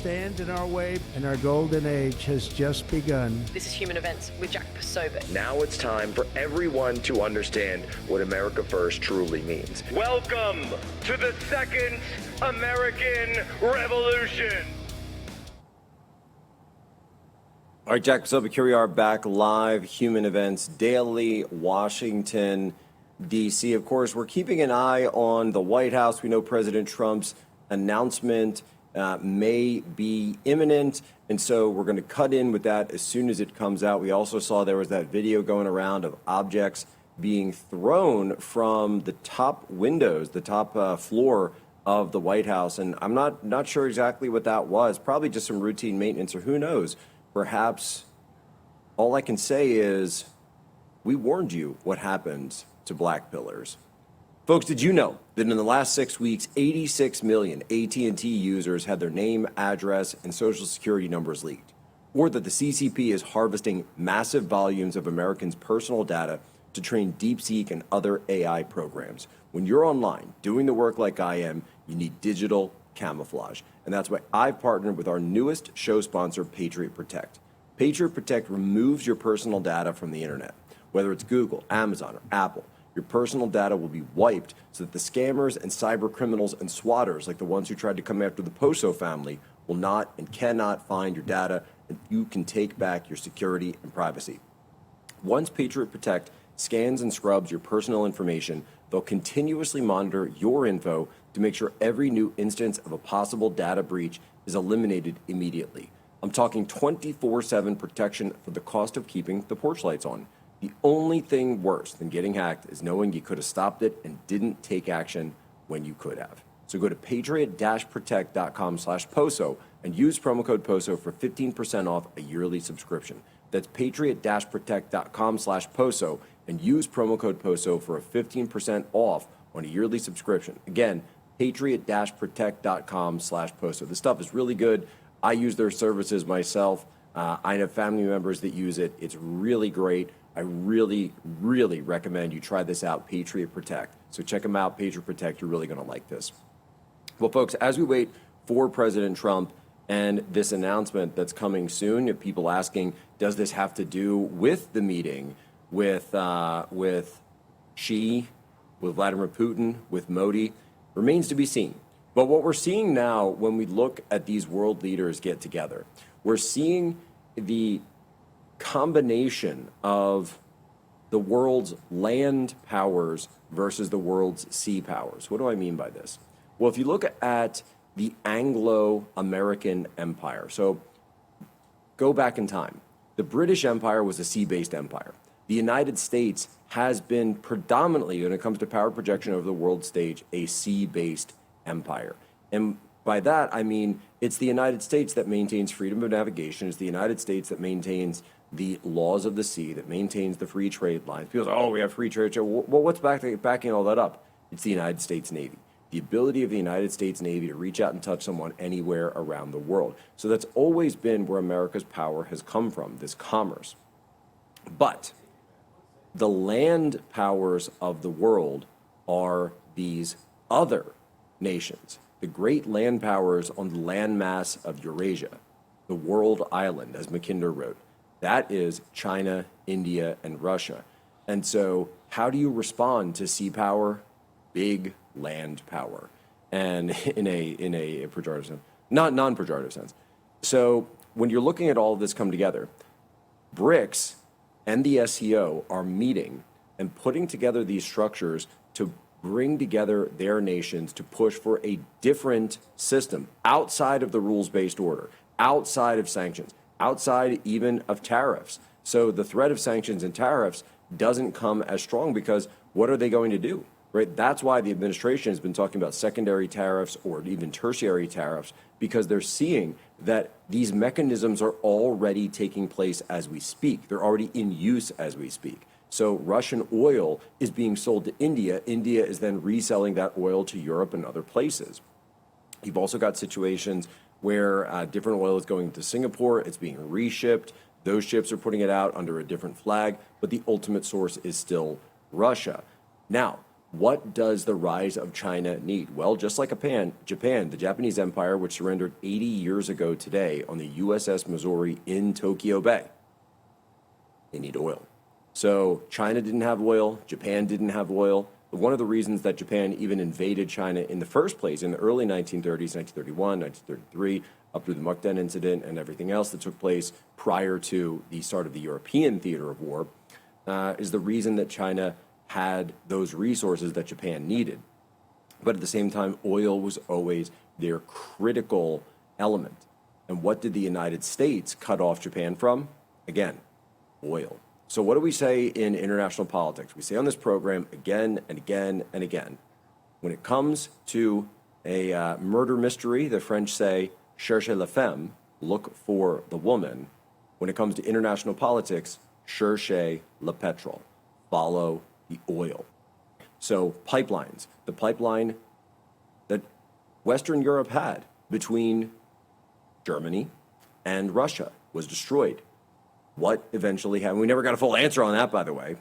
stand in our way, and our golden age has just begun. This is Human Events with Jack Posobiec. Now it's time for everyone to understand what America First truly means. Welcome to the Second American Revolution. All right, Jack Posobiec, here we are back live, Human Events Daily, Washington, D.C. Of course, we're keeping an eye on the White House. We know President Trump's announcement may be imminent, and so we're going to cut in with that as soon as it comes out. We also saw there was that video going around of objects being thrown from the top windows, the top floor of the White House, and I'm not sure exactly what that was. Probably just some routine maintenance, or who knows. Perhaps all I can say is we warned you what happens to black pillars. Folks, did you know that in the last 6 weeks, 86 million AT&T users had their name, address, and social security numbers leaked? Or that the CCP is harvesting massive volumes of Americans' personal data to train DeepSeek and other AI programs? When you're online doing the work like I am, you need digital camouflage. And that's why I've partnered with our newest show sponsor, Patriot Protect. Patriot Protect removes your personal data from the internet. Whether it's Google, Amazon, or Apple, your personal data will be wiped so that the scammers and cyber criminals and swatters, like the ones who tried to come after the Poso family, will not and cannot find your data, and you can take back your security and privacy. Once Patriot Protect scans and scrubs your personal information, they'll continuously monitor your info to make sure every new instance of a possible data breach is eliminated immediately. I'm talking 24/7 protection for the cost of keeping the porch lights on. The only thing worse than getting hacked is knowing you could have stopped it and didn't take action when you could have. So go to patriot-protect.com/POSO and use promo code POSO for 15% off a yearly subscription. That's patriot-protect.com/POSO and use promo code POSO for a 15% off on a yearly subscription. Again, patriot-protect.com/POSO. This stuff is really good. I use their services myself. I have family members that use it. It's really great. I really, really recommend you try this out, Patriot Protect. So check them out, Patriot Protect. You're really going to like this. Well, folks, as we wait for President Trump and this announcement that's coming soon, you have people asking, does this have to do with the meeting with Xi, with Vladimir Putin, with Modi? Remains to be seen. But what we're seeing now when we look at these world leaders get together, we're seeing the combination of the world's land powers versus the world's sea powers. What do I mean by this? Well, if you look at the Anglo-American Empire, so go back in time. The British Empire was a sea-based empire. The United States has been predominantly, when it comes to power projection over the world stage, a sea-based empire. And by that, I mean it's the United States that maintains freedom of navigation. It's the United States that maintains the laws of the sea, that maintains the free trade lines. People say, oh, we have free trade. Well, what's backing all that up? It's the United States Navy. The ability of the United States Navy to reach out and touch someone anywhere around the world. So that's always been where America's power has come from, this commerce. But the land powers of the world are these other nations, the great land powers on the landmass of Eurasia, the world island, as Mackinder wrote. That is China, India, and Russia. And so how do you respond to sea power? Big land power. And in a pejorative sense, not non-pejorative sense. So when you're looking at all of this come together, BRICS and the SCO are meeting and putting together these structures to bring together their nations to push for a different system outside of the rules-based order, outside of sanctions, outside even of tariffs. So the threat of sanctions and tariffs doesn't come as strong because what are they going to do? Right? That's why the administration has been talking about secondary tariffs or even tertiary tariffs, because they're seeing that these mechanisms are already taking place as we speak. They're already in use as we speak. So Russian oil is being sold to India. India is then reselling that oil to Europe and other places. You've also got situations where different oil is going to Singapore. It's being reshipped. Those ships are putting it out under a different flag, but the ultimate source is still Russia. Now, What does the rise of China need? Well, just like Japan, the Japanese Empire, which surrendered 80 years ago today on the USS Missouri in Tokyo Bay, they need oil. So China didn't have oil, Japan didn't have oil. But one of the reasons that Japan even invaded China in the first place in the early 1930s, 1931, 1933, up through the Mukden incident and everything else that took place prior to the start of the European theater of war, is the reason that China had those resources that Japan needed. But at the same time, oil was always their critical element. And what did the United States cut off Japan from? Again, oil. So what do we say in international politics? We say on this program again and again and again, when it comes to a murder mystery, the French say, cherchez la femme, look for the woman. When it comes to international politics, cherchez le pétrole, follow the oil. So pipelines, the pipeline that Western Europe had between Germany and Russia was destroyed. What eventually happened? We never got a full answer on that, by the way.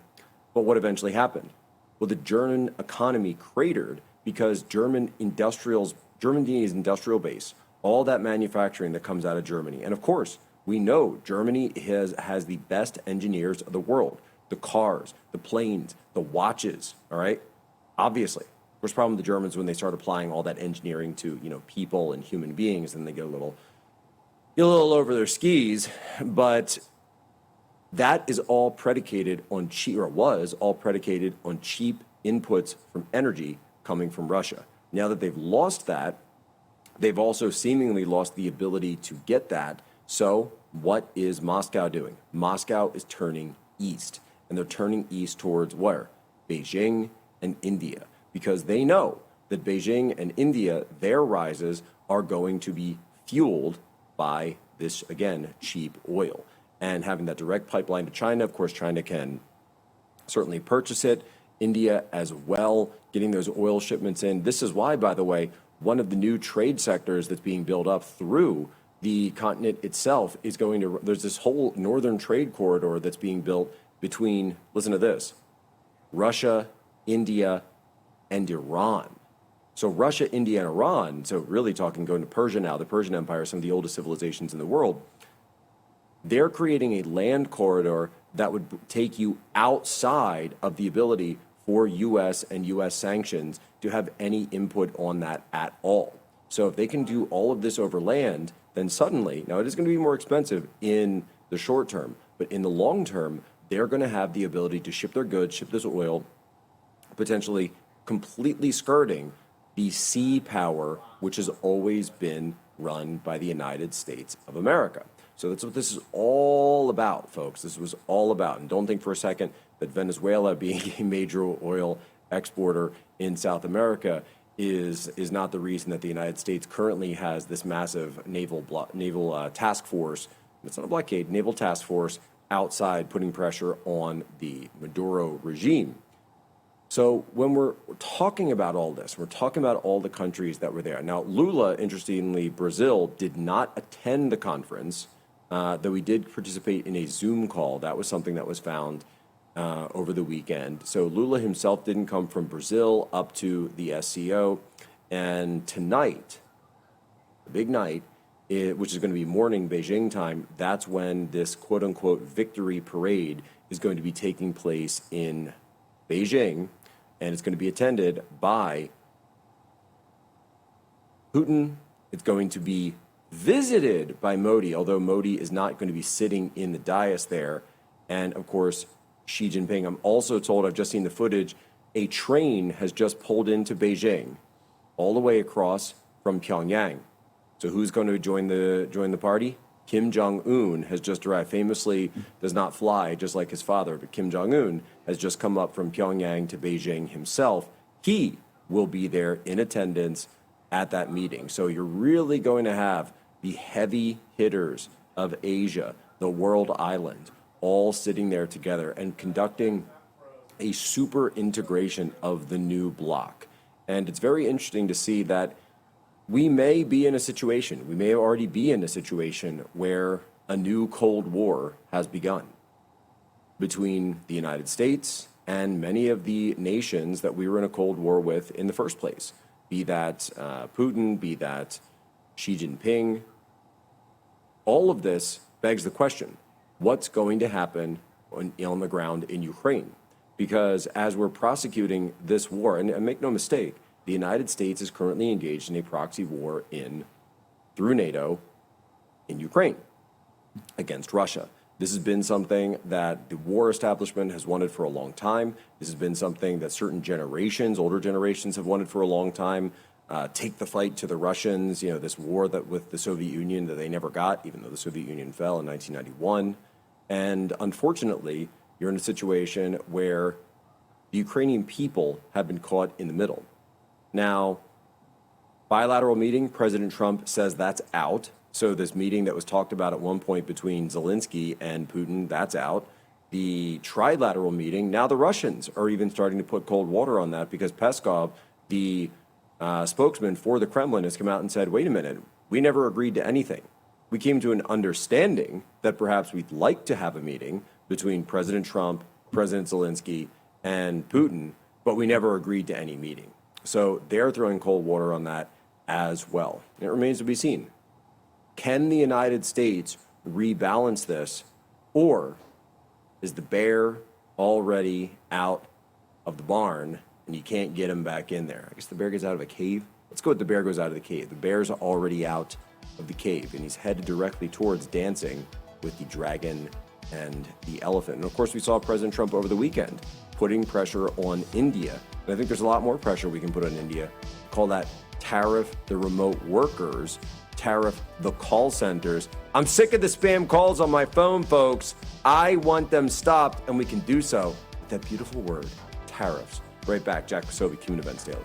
But what eventually happened? Well, the German economy cratered because Germany's industrial base, all that manufacturing that comes out of Germany. And of course, we know Germany has the best engineers of the world. The cars, the planes, the watches, all right? Obviously. Of course, the problem with the Germans when they start applying all that engineering to, people and human beings, then they get a little over their skis. But that is all predicated on was all predicated on cheap inputs from energy coming from Russia. Now that they've lost that, they've also seemingly lost the ability to get that. So what is Moscow doing? Moscow is turning east. And they're turning east towards where? Beijing and India. Because they know that Beijing and India, their rises are going to be fueled by this, again, cheap oil. And having that direct pipeline to China, of course, China can certainly purchase it. India as well, getting those oil shipments in. This is why, by the way, one of the new trade sectors that's being built up through the continent itself is there's this whole northern trade corridor that's being built between, listen to this, Russia, India, and Iran. So Russia, India, and Iran, so really going to Persia now, the Persian Empire, some of the oldest civilizations in the world, they're creating a land corridor that would take you outside of the ability for U.S. and U.S. sanctions to have any input on that at all. So if they can do all of this over land, then suddenly, now it is going to be more expensive in the short term, but in the long term, they're going to have the ability to ship their goods, ship this oil, potentially completely skirting the sea power, which has always been run by the United States of America. So that's what this is all about, folks. This was all about. And don't think for a second that Venezuela, being a major oil exporter in South America, is not the reason that the United States currently has this massive naval task force. It's not a blockade, naval task force outside putting pressure on the Maduro regime. So when we're talking about all this, we're talking about all the countries that were there. Now, Lula, interestingly, Brazil did not attend the conference, though he did participate in a Zoom call. That was something that was found over the weekend. So Lula himself didn't come from Brazil up to the SCO. And tonight, the big night, which is going to be morning Beijing time, that's when this quote-unquote victory parade is going to be taking place in Beijing, and it's going to be attended by Putin. It's going to be visited by Modi, although Modi is not going to be sitting in the dais there. And, of course, Xi Jinping. I'm also told, I've just seen the footage, a train has just pulled into Beijing all the way across from Pyongyang. So who's going to join the party? Kim Jong Un has just arrived. Famously does not fly, just like his father, but Kim Jong Un has just come up from Pyongyang to Beijing himself. He will be there in attendance at that meeting. So you're really going to have the heavy hitters of Asia, the world island, all sitting there together and conducting a super integration of the new bloc. And it's very interesting to see that we may be in a situation, we may already be in a situation where a new Cold War has begun between the United States and many of the nations that we were in a Cold War with in the first place, be that Putin, be that Xi Jinping. All of this begs the question, what's going to happen on the ground in Ukraine? Because as we're prosecuting this war, and make no mistake, the United States is currently engaged in a proxy war through NATO in Ukraine against Russia. This has been something that the war establishment has wanted for a long time. This has been something that certain generations, older generations, have wanted for a long time. Take the fight to the Russians, this war that with the Soviet Union that they never got, even though the Soviet Union fell in 1991. And unfortunately, you're in a situation where the Ukrainian people have been caught in the middle. Now, bilateral meeting, President Trump says that's out. So this meeting that was talked about at one point between Zelensky and Putin, that's out. The trilateral meeting, now the Russians are even starting to put cold water on that because Peskov, the spokesman for the Kremlin, has come out and said, wait a minute, we never agreed to anything. We came to an understanding that perhaps we'd like to have a meeting between President Trump, President Zelensky, and Putin, but we never agreed to any meeting. So they're throwing cold water on that as well. And it remains to be seen. Can the United States rebalance this, or is the bear already out of the barn and you can't get him back in there? I guess the bear gets out of a cave. Let's go with the bear goes out of the cave. The bear's already out of the cave, and he's headed directly towards dancing with the dragon and the elephant. And of course, we saw President Trump over the weekend putting pressure on India. And I think there's a lot more pressure we can put on India. Call that tariff the remote workers, tariff the call centers. I'm sick of the spam calls on my phone, folks. I want them stopped, and we can do so with that beautiful word, tariffs. Right back, Jack Posobiec, Human Events Daily.